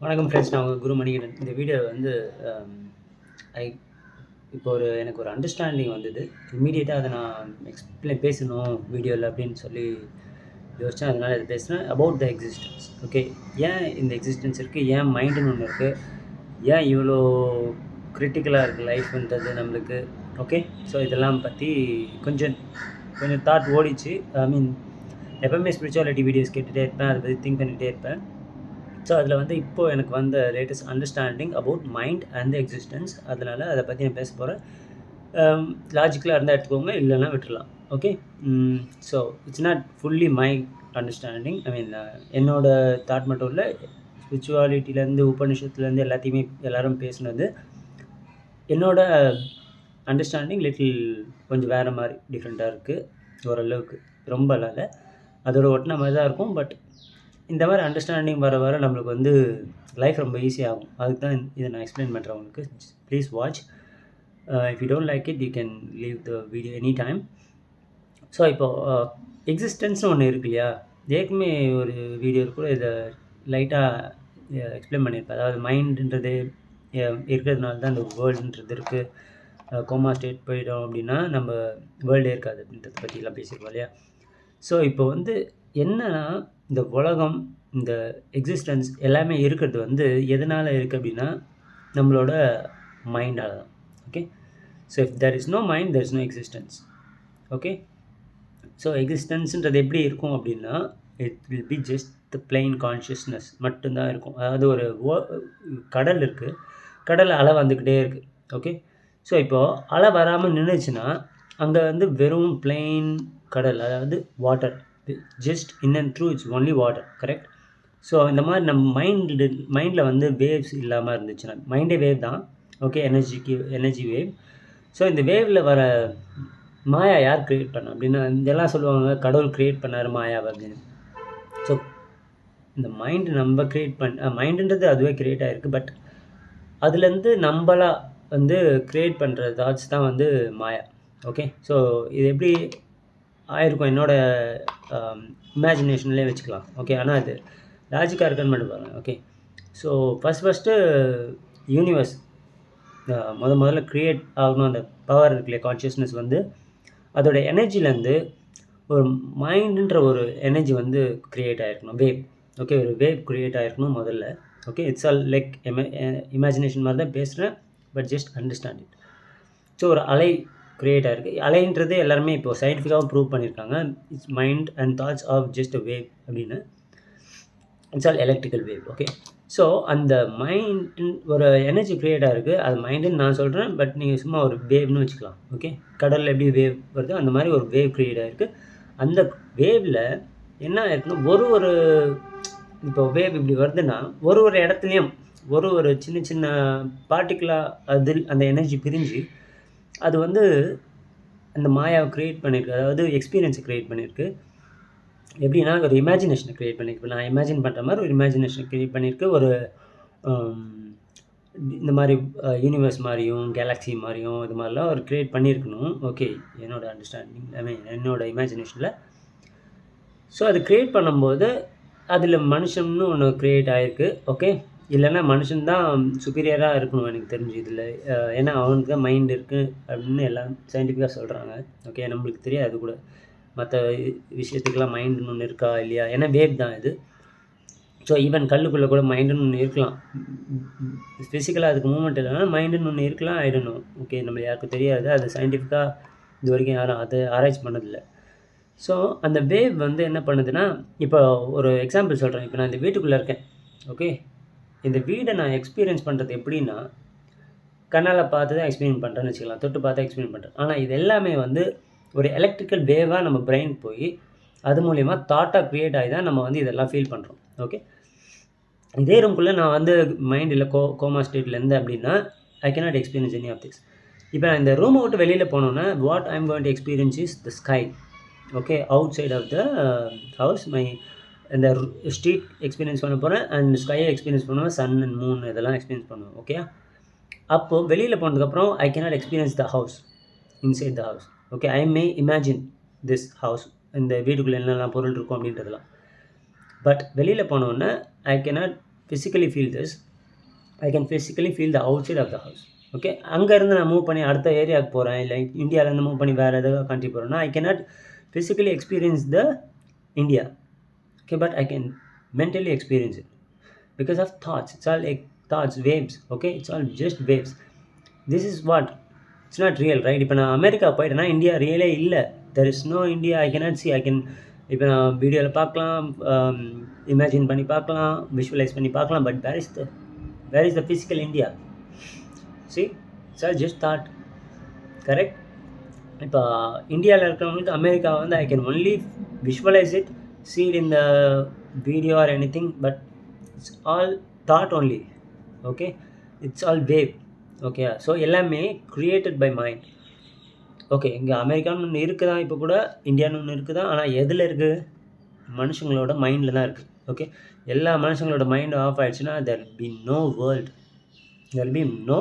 வணக்கம் ஃப்ரெண்ட்ஸ். நான் உங்கள் குரு மணிகண்டன். இந்த வீடியோ வந்து ஐ இப்போ எனக்கு ஒரு அண்டர்ஸ்டாண்டிங் வந்தது. இம்மீடியட்டாக அதை நான் பேசணும் வீடியோவில் அப்படின்னு சொல்லி யோசித்தேன். அதனால் இதை பேசுகிறேன். About the existence. ஓகே, ஏன் இந்த எக்ஸிஸ்டன்ஸ் இருக்குது, ஏன் மைண்டுன்னு ஒன்று இருக்குது, ஏன் இவ்வளோ கிரிட்டிக்கலாக இருக்குது லைஃப்ன்றது நம்மளுக்கு. ஓகே, ஸோ இதெல்லாம் பற்றி கொஞ்சம் தாட் ஓடிச்சு. எப்போவுமே ஸ்பிரிச்சுவாலிட்டி வீடியோஸ் கேட்டுகிட்டே இருப்பேன், அதை பற்றி திங்க் பண்ணிகிட்டே இருப்பேன். ஸோ அதில் வந்து இப்போது எனக்கு வந்த latest understanding about mind and existence. அதனால் அதை பற்றி நான் பேச போகிறேன். லாஜிக்கலாக இருந்தால் எடுத்துக்கோங்க, இல்லைன்னா விட்டுடலாம். Okay, so it's not fully my understanding. என்னோடய தாட் மட்டும் இல்லை, ஸ்பிரிச்சுவாலிட்டிலேருந்து உபநிஷத்துலேருந்து எல்லாத்தையுமே எல்லோரும் பேசுனது. என்னோட அண்டர்ஸ்டாண்டிங் கொஞ்சம் வேறு மாதிரி டிஃப்ரெண்ட்டாக இருக்குது. ஓரளவுக்கு ரொம்ப இல்லாத அதோட ஒட்டின மாதிரி தான் இருக்கும். பட் இந்த மாதிரி அண்டர்ஸ்டாண்டிங் வர நம்மளுக்கு வந்து லைஃப் ரொம்ப ஈஸியாகும். அதுக்கு தான் இதை நான் எக்ஸ்பிளைன் பண்ணுறேன் உங்களுக்கு. Please watch. If you don't like it you can leave the video any time. So இப்போது எக்ஸிஸ்டன்ஸ்னு ஒன்று இருக்கு இல்லையா, ஏற்கனவே ஒரு வீடியோ கூட இதை லைட்டாக எக்ஸ்பிளைன் பண்ணியிருப்பேன். அதாவது மைண்டுன்றது இருக்கிறதுனால தான் இந்த வேர்ல்டுன்றது இருக்குது. கோமா ஸ்டேட் போயிட்டோம் அப்படின்னா நம்ம வேர்ல்டே இருக்காது அப்படின்றத பற்றிலாம் பேசியிருக்கோம் இல்லையா. ஸோ இப்போ வந்து என்னன்னா, இந்த உலகம், இந்த எக்ஸிஸ்டன்ஸ் எல்லாமே இருக்கிறது வந்து எதனால் இருக்குது அப்படின்னா நம்மளோட மைண்டால் தான். Okay, so if there is no mind there is no existence. Okay, so எக்ஸிஸ்டன்ஸுன்றது எப்படி இருக்கும் அப்படின்னா it will be just the plain consciousness மட்டும்தான் இருக்கும். அதாவது ஒரு கடல் இருக்குது, கடல் அலை வந்துக்கிட்டே இருக்குது. ஓகே, ஸோ இப்போது அலை வராமல் நின்றுச்சுன்னா அங்கே வந்து வெறும் பிளெயின் கடல், அதாவது water, just in and through it's only water. Correct. So இந்த மாதிரி நம்ம மைண்டில் வந்து வேவ்ஸ் இல்லாமல் இருந்துச்சுன்னா, மைண்டே வேவ் தான். Okay, energy wave. ஸோ இந்த வேவில் வர மாயா யார் க்ரியேட் பண்ணா அப்படின்னா, இதெல்லாம் சொல்லுவாங்க கடவுள் க்ரியேட் பண்ணார் மாயாவை அப்படின்னு. ஸோ இந்த மைண்டு நம்ம மைண்டுன்றது அதுவே க்ரியேட் ஆகிருக்கு. பட் அதுலேருந்து நம்மளாக வந்து க்ரியேட் பண்ணுற தாட்ஸ் தான் வந்து மாயா. ஓகே, ஸோ இது எப்படி ஆயிருக்கும் என்னோடய இமேஜினேஷன்லேயே வச்சுக்கலாம். ஓகே, ஆனால் அது லாஜிக்காக இருக்குன்னு மட்டும் பாருங்கள். ஓகே, ஸோ ஃபஸ்ட்டு யூனிவர்ஸ் முதல்ல க்ரியேட் ஆகணும். அந்த பவர் இருக்குல்ல, கான்ஷியஸ்னஸ் வந்து அதோடய எனர்ஜிலேருந்து ஒரு மைண்டுன்ற ஒரு எனர்ஜி வந்து க்ரியேட் ஆகிருக்கணும், வேவ். ஓகே, ஒரு வேவ் க்ரியேட் ஆகிருக்கணும் முதல்ல. Okay, it's all like imagination மாதிரி தான் பேசுகிறேன், but just understand it. So ஒரு அலை க்ரியேட் ஆகிருக்கு. அலைன்றது எல்லாருமே இப்போ சயின்டிஃபிக்காகவும் ப்ரூவ் பண்ணியிருக்காங்க. It's mind and thoughts of just a wave அப்படின்னு. It's all electrical wave. Okay, so அந்த மைண்ட் ஒரு எனர்ஜி க்ரியேட் ஆகிருக்கு, அது மைண்டுன்னு நான் சொல்கிறேன். பட் நீங்கள் சும்மா ஒரு வேவ்னு வச்சுக்கலாம். ஓகே, கடலில் எப்படி வேவ் வருதோ அந்த மாதிரி ஒரு வேவ் க்ரியேட் ஆகிருக்கு. அந்த வேவில் என்ன ஆயிருக்குன்னா, ஒரு இப்போ வேவ் இப்படி வருதுன்னா ஒரு இடத்துலையும் ஒரு சின்ன பார்ட்டிக்கலாக அதில் அந்த எனர்ஜி பிரிஞ்சு அது வந்து அந்த மாயாவை க்ரியேட் பண்ணியிருக்கு. அதாவது எக்ஸ்பீரியன்ஸை க்ரியேட் பண்ணியிருக்கு. எப்படின்னா ஒரு இமேஜினேஷனை க்ரியேட் பண்ணியிருக்கு. நான் இமேஜின் பண்ணுற மாதிரி ஒரு இமேஜினேஷனை க்ரியேட் பண்ணியிருக்கு. ஒரு இந்த மாதிரி யூனிவர்ஸ் மாதிரியும் கேலக்ஸி மாதிரியும் இது மாதிரிலாம் ஒரு க்ரியேட் பண்ணியிருக்கணும். ஓகே, என்னோடய அண்டர்ஸ்டாண்டிங், என்னோடய இமேஜினேஷனில். ஸோ அது க்ரியேட் பண்ணும்போது அதில் மனுஷன்னு ஒன்று க்ரியேட் ஆகிருக்கு. ஓகே, இல்லைன்னா மனுஷன்தான் சுப்பீரியராக இருக்கணும் எனக்கு தெரிஞ்சு இதில். ஏன்னா அவனுக்கு தான் மைண்ட் இருக்குது அப்படின்னு எல்லாம் சயின்டிஃபிக்காக சொல்கிறாங்க. ஓகே, நம்மளுக்கு தெரியாது அது கூட. மற்ற விஷயத்துக்கெல்லாம் மைண்டுன்னு ஒன்று இருக்கா இல்லையா, ஏன்னா வேவ் தான் இது. ஸோ ஈவன் கல்லுக்குள்ளே கூட மைண்டுன்னு ஒன்று இருக்கலாம். ஃபிசிக்கலாக அதுக்கு மூமெண்ட் இல்லைனா மைண்டுன்னு ஒன்று இருக்கலாம், ஆயிடணும். ஓகே, நம்ம யாருக்கும் தெரியாது. அது சயின்டிஃபிக்காக இது வரைக்கும் யாரும் அதை ஆராய்ச்சி பண்ணதில்லை. ஸோ அந்த வேவ் வந்து என்ன பண்ணுதுன்னா, இப்போ ஒரு எக்ஸாம்பிள் சொல்கிறேன். இப்போ நான் இந்த வீட்டுக்குள்ளே இருக்கேன். ஓகே, இந்த வீடை நான் எக்ஸ்பீரியன்ஸ் பண்ணுறது எப்படின்னா, கண்ணால் பார்த்து தான் எக்ஸ்பீரியன்ஸ் பண்ணுறேன்னு வச்சுக்கலாம், தொட்டு பார்த்து எக்ஸ்பீரியன்ஸ் பண்ணுறேன். ஆனால் இது எல்லாமே வந்து ஒரு எலக்ட்ரிக்கல் வேவாக நம்ம பிரெயின் போய் அது மூலிமா தாட்டாக க்ரியேட் ஆகி தான் நம்ம வந்து இதெல்லாம் ஃபீல் பண்ணுறோம். ஓகே, இதே ரூம்குள்ளே நான் வந்து மைண்ட் இல்லை கோமா ஸ்டேட்டில் இருந்தேன் அப்படின்னா I cannot experience any of this. இப்போ நான் இந்த ரூமை விட்டு வெளியில் போனோன்னா what I am going to experience is the sky. Okay, outside of the house இந்த ஸ்ட்ரீட் எக்ஸ்பீரியன்ஸ் பண்ண போகிறேன், அண்ட் ஸ்கையை எக்ஸ்பீரியன்ஸ் பண்ணுவேன், சன் அண்ட் மூன் இதெல்லாம் எக்ஸ்பீரியன்ஸ் பண்ணுவேன். ஓகே, அப்போது வெளியில் போனதுக்கப்புறம் I cannot experience the house, inside the house. Okay, I may imagine this house, இந்த வீட்டுக்குள்ளே என்னெல்லாம் பொருள் இருக்கும் அப்படின்றதெல்லாம். பட் வெளியில் போனோடனே I cannot physically feel this, I can physically feel the outside of the house. Okay, அங்கேருந்து நான் மூவ் பண்ணி அடுத்த ஏரியாவுக்கு போகிறேன், இல்லை இந்தியாவிலேருந்து மூவ் பண்ணி வேறு ஏதாவது கண்ட்ரி போகிறேன்னா I cannot physically experience the India. Okay, but I can mentally experience it because of thoughts. It's all like thoughts, waves. Okay, it's all just waves. This is what, it's not real, right? இப்போ நான் America போயிட்டேன்னா India ரியலே இல்லை. there is no India. I cannot see. I can இப்போ நான் வீடியோவில் பார்க்கலாம், imagine பண்ணி பார்க்கலாம், விஷுவலைஸ் பண்ணி பார்க்கலாம், but where is the physical India? See, it's all just thought. Correct? இப்போ இந்தியாவில் இருக்கிறவங்களுக்கு அமெரிக்கா வந்து I can only visualize it, see it in the video or anything, but it's all thought only. Okay, it's all wave. Okay, so எல்லாமே created by mind. Okay, இங்கே அமெரிக்கான்னு ஒன்று இருக்குதா, இப்போ கூட இந்தியான்னு ஒன்று இருக்குதா, ஆனால் எதில் இருக்குது? மனுஷங்களோட மைண்டில் தான் இருக்குது. ஓகே, எல்லா மனுஷங்களோட மைண்டு ஆஃப் ஆகிடுச்சுன்னா there will be no world, there will be no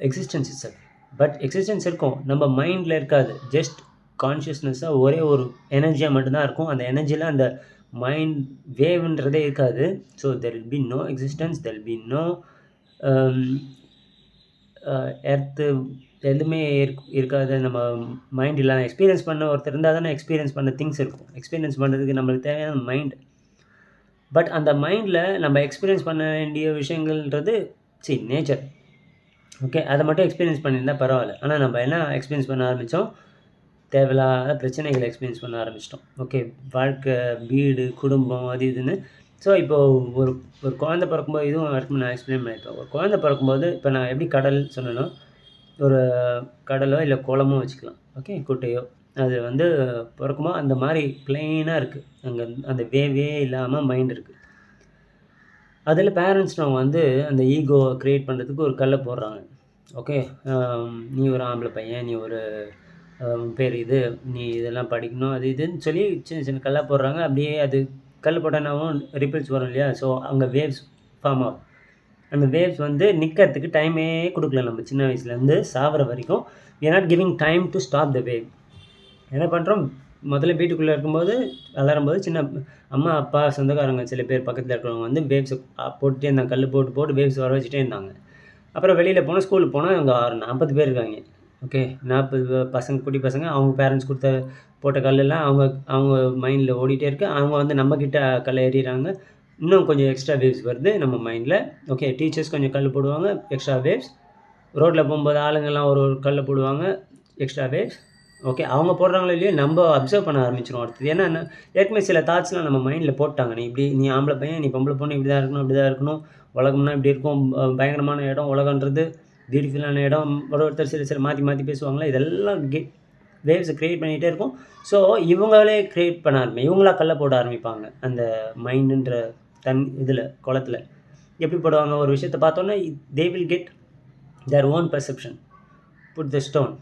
existence itself. But existence இருக்கும், நம்ம மைண்டில் இருக்காது. ஜஸ்ட் கான்ஷியஸ்னஸ்ஸாக ஒரே ஒரு எனர்ஜியாக மட்டும்தான் இருக்கும். அந்த எனர்ஜியில் அந்த மைண்ட் வேவ்ன்றதே இருக்காது. So there will be no existence, there will be no earth, எதுவுமே இருக்காது. நம்ம மைண்ட் இல்லாத எக்ஸ்பீரியன்ஸ் பண்ண ஒருத்தர் இருந்தால் தானே எக்ஸ்பீரியன்ஸ் பண்ண திங்ஸ் இருக்கும். எக்ஸ்பீரியன்ஸ் பண்ணுறதுக்கு நம்மளுக்கு தேவையான மைண்ட். பட் அந்த மைண்டில் நம்ம எக்ஸ்பீரியன்ஸ் பண்ண வேண்டிய விஷயங்கள்ன்றது நேச்சர். ஓகே, அதை மட்டும் எக்ஸ்பீரியன்ஸ் பண்ணியிருந்தால் பரவாயில்ல. ஆனால் நம்ம என்ன எக்ஸ்பீரியன்ஸ் பண்ண ஆரம்பித்தோம்? தேவையில்லாத பிரச்சனைகளை எக்ஸ்பீரியன்ஸ் பண்ண ஆரம்பிச்சிட்டோம். ஓகே, வாழ்க்கை, வீடு, குடும்பம், அது இதுன்னு. ஸோ இப்போது ஒரு குழந்தை பிறக்கும்போது, இதுவும் வரைக்கும் நான் எக்ஸ்பிளைன் பண்ணியிருக்கேன். ஒரு குழந்தை பிறக்கும்போது இப்போ நான் எப்படி கடல் சொன்னேனோ, ஒரு கடலோ இல்லை குளமோ வச்சுக்கலாம். ஓகே, குட்டையோ, அது வந்து பிறக்கும்போது அந்த மாதிரி பிளெயினாக இருக்குது. அங்கே அந்த வேவே இல்லாமல் மைண்ட் இருக்குது. அதில் பேரண்ட்ஸ் நம்ம வந்து அந்த ஈகோ க்ரியேட் பண்ணுறதுக்கு ஒரு கல்லை போடுறாங்க. ஓகே, நீ ஒரு ஆம்பளை பையன், நீ ஒரு பேர் இது, நீ இதெல்லாம் படிக்கணும், அது இதுன்னு சொல்லி சின்ன சின்ன கல்லாக போடுறாங்க. அப்படியே அது கல் போட்டானாவும் ரிப்பிள்ஸ் வரும் இல்லையா? ஸோ அங்கே வேவ்ஸ் ஃபார்ம் ஆகும். அந்த வேவ்ஸ் வந்து நிற்கிறதுக்கு டைமே கொடுக்கல. நம்ம சின்ன வயசுலேருந்து சாவர வரைக்கும் we are not giving time to stop the wave. என்ன பண்ணுறோம்? முதல்ல வீட்டுக்குள்ளே இருக்கும்போது விளாடும்போது சின்ன அம்மா, அப்பா, சொந்தக்காரங்க சில பேர் பக்கத்தில் இருக்கிறவங்க வந்து வேவ்ஸை போட்டுகிட்டே இருந்தாங்க. கல் போட்டு வேவ்ஸ் வர வச்சுட்டே இருந்தாங்க. அப்புறம் வெளியில் போனால், ஸ்கூலுக்கு போனால் அங்கே 40 பேர் இருக்காங்க. ஓகே, 40 பசங்க, குட்டி பசங்க. அவங்க பேரண்ட்ஸ் போட்ட கல்லெல்லாம் அவங்க மைண்டில் ஓடிட்டே இருக்குது. அவங்க வந்து நம்மக்கிட்ட கல்லை ஏறிடுறாங்க. இன்னும் கொஞ்சம் எக்ஸ்ட்ரா வேவ்ஸ் வருது நம்ம மைண்டில். ஓகே, டீச்சர்ஸ் கொஞ்சம் கல் போடுவாங்க, எக்ஸ்ட்ரா வேவ்ஸ். ரோட்டில் போகும்போது ஆளுங்கள்லாம் ஒரு கல்லை போடுவாங்க, எக்ஸ்ட்ரா வேவ்ஸ். ஓகே, அவங்க போடுறாங்களோ இல்லையோ நம்ம அப்சர்வ் பண்ண ஆரம்பிச்சிடும் அடுத்தது. ஏன்னா ஏற்கனவே சில தாட்ஸ்லாம் நம்ம மைண்டில் போட்டாங்க. நீ ஆம்பளை பையன், நீ பொம்பளை பொண்ணு, இப்படி தான் இருக்கணும், இப்படி தான் இருக்கணும், உலகம்னா இப்படி இருக்கும், பயங்கரமான இடம் உலகன்றது, பியூட்டிஃபுல்லான இடம், ஒருத்தர் சில மாற்றி பேசுவாங்களே, இதெல்லாம் வேவ்ஸை க்ரியேட் பண்ணிகிட்டே இருக்கும். ஸோ இவங்களே க்ரியேட் பண்ண இவங்களா கல்லை போட ஆரம்பிப்பாங்க அந்த மைண்டுன்ற இதில் குளத்தில். எப்படி போடுவாங்க? ஒரு விஷயத்தை பார்த்தோன்னா they will get their own perception, put the stone,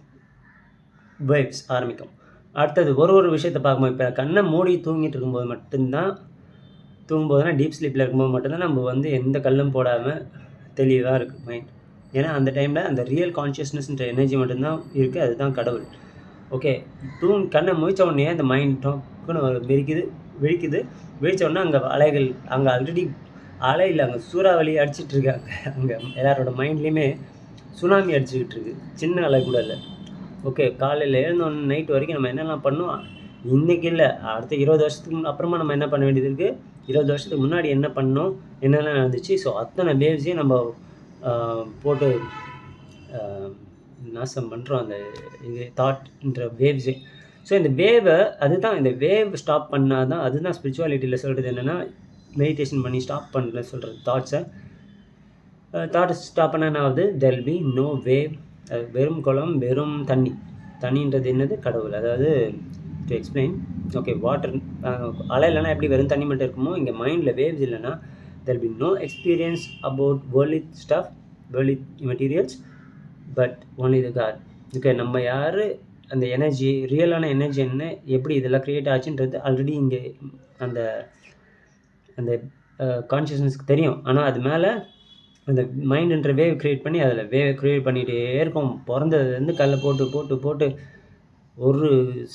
waves ஆரம்பிக்கும். அடுத்தது ஒரு விஷயத்தை பார்க்கும்போது, இப்போ கண்ணை மூடி தூங்கிட்டு இருக்கும்போது மட்டும்தான், தூங்கும்போதுனா டீப் ஸ்லீப்பில் இருக்கும்போது மட்டும்தான் நம்ம வந்து எந்த கல்லும் போடாமல் தெளிவாக இருக்குது மைண்ட். ஏன்னா அந்த டைமில் அந்த ரியல் கான்ஷியஸ்னஸ்ன்ற எனர்ஜி மட்டும்தான் இருக்குது. அதுதான் கடவுள். ஓகே, கண்ணை முழிச்ச உடனே அந்த மைண்ட் டோக்குன்னு விழிக்குது. விழிச்ச உடனே அங்கே அலைகள், அங்கே ஆல்ரெடி அலையில் அங்கே சூறாவளி அடிச்சிட்டு இருக்காங்க. அங்கே எல்லாரோட மைண்ட்லேயுமே சுனாமி அடிச்சுக்கிட்டு இருக்குது. சின்ன அலை கூட இல்லை. ஓகே, காலையில் எழுந்தோன்னு நைட் வரைக்கும் நம்ம என்னெல்லாம் பண்ணோம், இன்றைக்கி இல்லை, அடுத்த 20 வருஷத்துக்கு அப்புறமா நம்ம என்ன பண்ண வேண்டியது இருக்குது, 20 வருஷத்துக்கு முன்னாடி என்ன பண்ணோம், என்னெல்லாம் நடந்துச்சு. ஸோ அத்தனை வேவ்ஸையும் நம்ம போட்டு நாசம் பண்ணுறோம் அந்த இது தாட்ன்ற வேவ்ஸு. ஸோ இந்த வேவை, அதுதான் இந்த வேவ் ஸ்டாப் பண்ணால் தான், அதுதான் ஸ்பிரிச்சுவாலிட்டியில் சொல்கிறது என்னென்னா, மெடிடேஷன் பண்ணி ஸ்டாப் பண்ணல சொல்கிறது தாட்ஸை. தாட்ஸ் ஸ்டாப் பண்ணால் என்ன ஆகுது? there will be no wave. வெறும் குளம், வெறும் தண்ணின்றது என்னது? கடவுள். அதாவது டு எக்ஸ்பிளைன், ஓகே, வாட்டர், அலை இல்லைனா எப்படி வெறும் தண்ணி மட்டும் இருக்குமோ, இங்கே மைண்டில் வேவ்ஸ் இல்லைன்னா there will be no experience about worldly stuff, worldly materials, but only the God. Okay, நம்ம யார், அந்த எனர்ஜி, ரியலான எனர்ஜி என்ன, எப்படி இதெல்லாம் க்ரியேட் ஆச்சுன்றது ஆல்ரெடி இங்கே அந்த அந்த கான்ஷியஸ்னஸ்க்கு தெரியும். ஆனால் அது மேலே அந்த மைண்டுன்ற வேவ் க்ரியேட் பண்ணி அதில் க்ரியேட் பண்ணிகிட்டே இருக்கும். பிறந்ததுலேருந்து கல்லை போட்டு ஒரு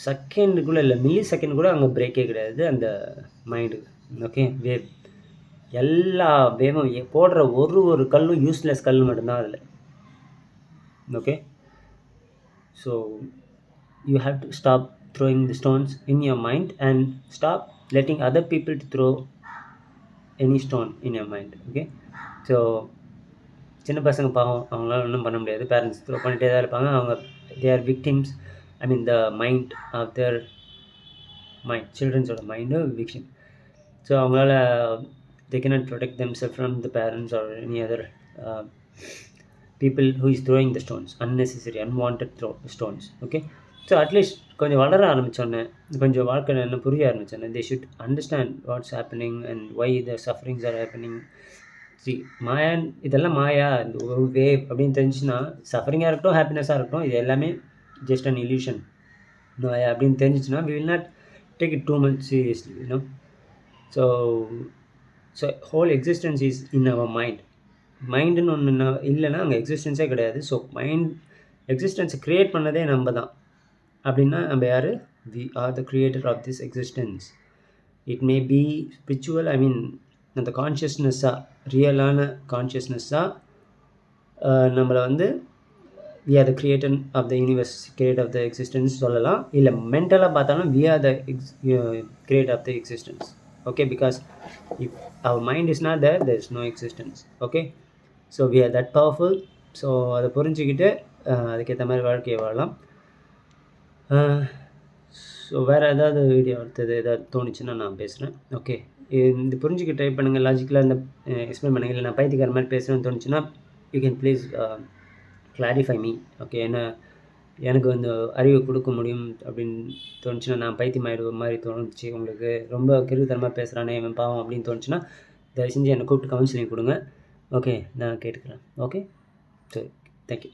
செகண்டுக்குள்ளே இல்லை, மில்லி செகண்ட் கூட அங்கே பிரேக்கே கிடையாது அந்த மைண்டு. Okay, wave. எல்லா வேவும் போடுற ஒரு கல்லும் யூஸ்லெஸ் கல் மட்டும்தான் அதில். Okay, so you have to stop throwing the stones in your mind and stop letting other people to throw any stone in your mind. Okay, so சின்ன பசங்க பாவம், அவங்களால ஒன்றும் பண்ண முடியாது. பேரண்ட்ஸ் த்ரோ பண்ணிகிட்டே தான் இருப்பாங்க. அவங்க they are victims. I mean the mind of their mind, childrenஸோட மைண்டு victim. ஸோ அவங்களால they cannot protect themselves from the parents or any other people who is throwing the stones, unnecessary unwanted stones. Okay, so at least கொஞ்சம் வளர ஆரம்பித்தோன்னே, கொஞ்சம் வாழ்க்கை என்ன புரிய ஆரம்பித்தோன்னே, they should understand what's happening and why the sufferings are happening. C Mayan இதெல்லாம் மாயா, இந்த ஒரு wave அப்படின்னு தெரிஞ்சுன்னா, சஃபரிங்காக இருக்கட்டும் ஹாப்பினஸாக இருக்கட்டும், இது எல்லாமே ஜஸ்ட் அன் இல்யூஷன் மாயா அப்படின்னு தெரிஞ்சிச்சுன்னா, we will not take it too much seriously, you know. So whole existence is in our mind. மைண்டுன்னு ஒன்று இல்லைன்னா அங்கே எக்ஸிஸ்டன்ஸே கிடையாது. ஸோ மைண்ட் எக்ஸிஸ்டன்ஸை க்ரியேட் பண்ணதே நம்ம தான். அப்படின்னா நம்ம யார்? We are the creator of this existence. It may be spiritual, I mean அந்த கான்ஷியஸ்னஸ்ஸாக, ரியலான கான்ஷியஸ்னஸ்ஸாக நம்மளை வந்து we are the creator of the universe, create of the existence சொல்லலாம். இல்லை மென்டலாக பார்த்தாலும் we are the create of the existence. Okay, because if our mind is not there, there is no existence. Okay, so we are that powerful. So அதை புரிஞ்சுக்கிட்டு அதுக்கேற்ற மாதிரி வாழ்க்கையை வாழலாம். ஸோ வேறு ஏதாவது வீடியோ அடுத்தது ஏதாவது தோணுச்சுன்னா நான் பேசுகிறேன். ஓகே, இது புரிஞ்சுக்க ட்ரை பண்ணுங்கள், லாஜிக்கலாக இந்த எக்ஸ்பிளைன் பண்ணுங்கள். இல்லை நான் பைத்தியக்கார மாதிரி பேசுகிறேன்னு தோணுச்சுன்னா you can please clarify me. Okay, எனக்கு வந்து அறிவு கொடுக்க முடியும் அப்படின்னு தோணுச்சுன்னா, நான் பைத்தியமாயிடுவ மாதிரி தோணுச்சு உங்களுக்கு, ரொம்ப கிறுத்தனமாக பேசுகிறானே இவன் பாவம் அப்படின்னு தோணுச்சுன்னா, தயவு செஞ்சு என்னை கூப்பிட்டு கவுன்சிலிங் கொடுங்க. ஓகே, நான் கேட்டுக்கிறேன். ஓகே, சரி, தேங்க்யூ.